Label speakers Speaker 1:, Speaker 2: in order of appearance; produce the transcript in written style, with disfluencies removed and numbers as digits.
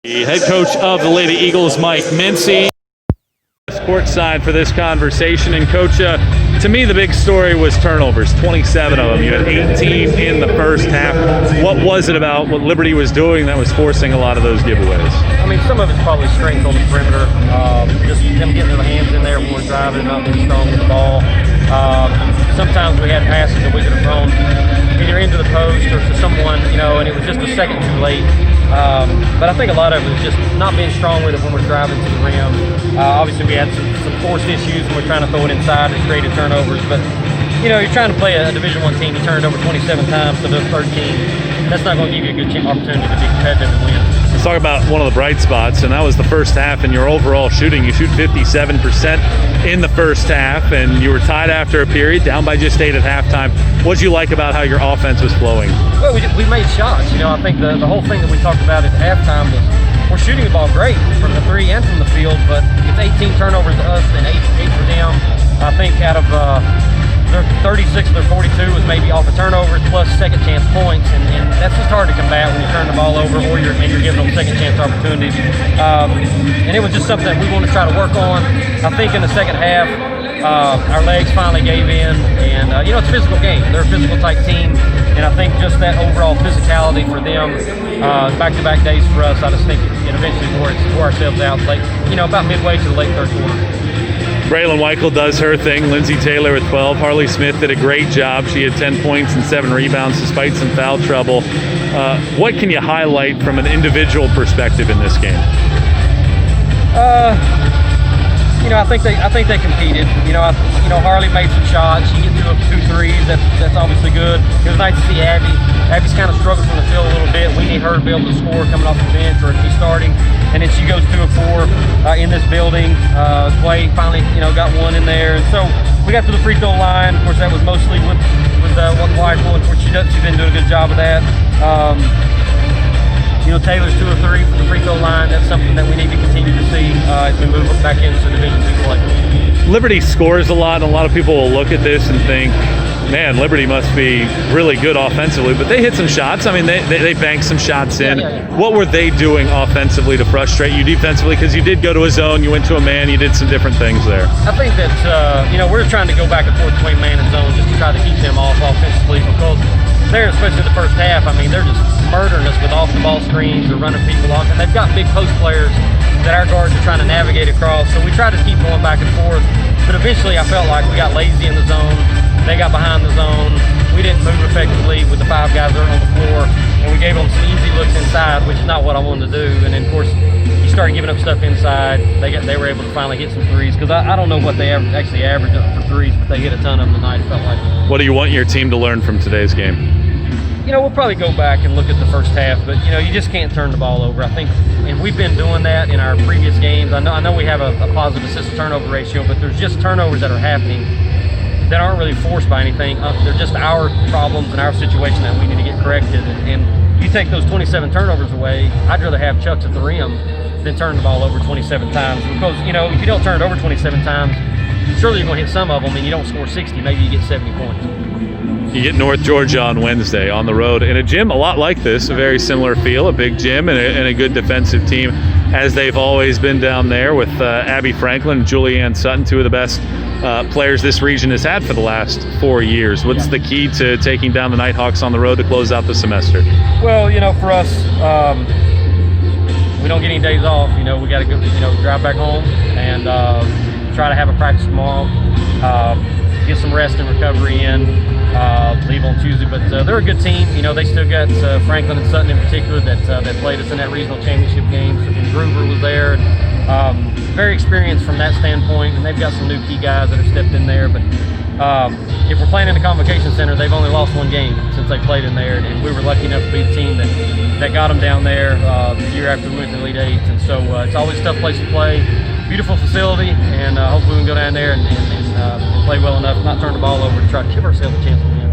Speaker 1: The head coach of the Lady Eagles, Mike Mincey, courtside for this conversation. And Coach, to me, the big story was turnovers, 27 of them. You had 18 in the first half. What was it about what Liberty was doing that was forcing a lot of those giveaways?
Speaker 2: I mean, some of it's probably strength on the perimeter, just them getting their hands in there when we're driving and not being strong with the ball. Sometimes we had passes that we could have thrown either into the post or to someone, and it was just a second too late. But I think a lot of it was just not being strong with it when we're driving to the rim. Obviously, we had some forced issues when we're trying to throw it inside and created turnovers. But, you're trying to play a Division I team. You turned over 27 times to the 13. That's not going to give you a good opportunity to be competitive and win.
Speaker 1: Let's talk about one of the bright spots, and that was the first half and your overall shooting. You shoot 57% in the first half, and you were tied after a period, down by just 8 at halftime. What did you like about how your offense was flowing?
Speaker 2: Well, we made shots. I think the whole thing that we talked about at halftime was we're shooting the ball great from the three and from the field, but it's 18 turnovers to us and 8 for them. I think out of their 36 of their 42 was maybe off of turnovers plus second chance points, and that's just hard to combat when you turn the ball over or you're giving them second chance opportunities. And it was just something that we want to try to work on. I think in the second half, our legs finally gave in, and it's a physical game. They're a physical type team, and I think just that overall physicality for them, back-to-back days for us, I just think it eventually wore ourselves out late, about midway to the late third quarter.
Speaker 1: Braylon Weichel does her thing. Lindsay Taylor with 12. Harley Smith did a great job. She had 10 points and 7 rebounds despite some foul trouble. What can you highlight from an individual perspective in this game?
Speaker 2: I think they competed. Harley made some shots. She hit 2 threes. That's obviously good. It was nice to see Abby. Abby's kind of struggled from the field a little bit. We need her to be able to score coming off the bench, or if she's starting. And then she goes 2 of 4 in this building. Clay finally, got one in there. And so we got to the free throw line. Of course, that was mostly with Weichel. Of course, she's been doing a good job of that. Taylor's 2 of 3 from the free throw line. That's something that we need to continue to see as we move back into Division II play.
Speaker 1: Liberty scores a lot, and a lot of people will look at this and think, man, Liberty must be really good offensively, but they hit some shots. I mean, they banked some shots in. Yeah. What were they doing offensively to frustrate you defensively? Because you did go to a zone, you went to a man, you did some different things there.
Speaker 2: I think that, we're trying to go back and forth between man and zone just to try to keep them off offensively, because there, especially the first half, I mean, they're just murdering us with off-the-ball screens or running people off, and they've got big post players that our guards are trying to navigate across, so we try to keep going back and forth, but eventually I felt like we got lazy in the zone. They got behind the zone. We didn't move effectively with the 5 guys there on the floor, and we gave them some easy looks inside, which is not what I wanted to do. And then, of course, you started giving up stuff inside. They were able to finally hit some threes, because I don't know what they actually averaged up for threes, but they hit a ton of them tonight, it felt like.
Speaker 1: What do you want your team to learn from today's game?
Speaker 2: We'll probably go back and look at the first half, but you just can't turn the ball over. I think, and we've been doing that in our previous games. I know we have a positive assist to turnover ratio, but there's just turnovers that are happening that aren't really forced by anything. They're just our problems and our situation that we need to get corrected. And you take those 27 turnovers away, I'd rather have Chucks at the rim than turn the ball over 27 times. Because, if you don't turn it over 27 times, surely you're going to hit some of them and you don't score 60, maybe you get 70 points.
Speaker 1: You get North Georgia on Wednesday on the road in a gym a lot like this, a very similar feel, a big gym and a good defensive team, as they've always been down there with Abby Franklin and Julianne Sutton, 2 of the best players this region has had for the last 4 years. What's the key to taking down the Nighthawks on the road to close out the semester?
Speaker 2: Well, for us, we don't get any days off. We got to go, drive back home and try to have a practice tomorrow, get some rest and recovery in. Leave on Tuesday, but they're a good team. They still got Franklin and Sutton in particular that played us in that regional championship game. So Groover was there, and very experienced from that standpoint. And they've got some new key guys that have stepped in there. But if we're playing in the Convocation Center, they've only lost 1 game since they played in there, and we were lucky enough to be the team that got them down there the year after we went to the Elite Eight. And so it's always a tough place to play. Beautiful facility, and hopefully we can go down there and play well enough, not turn the ball over, to try to give ourselves a chance to win.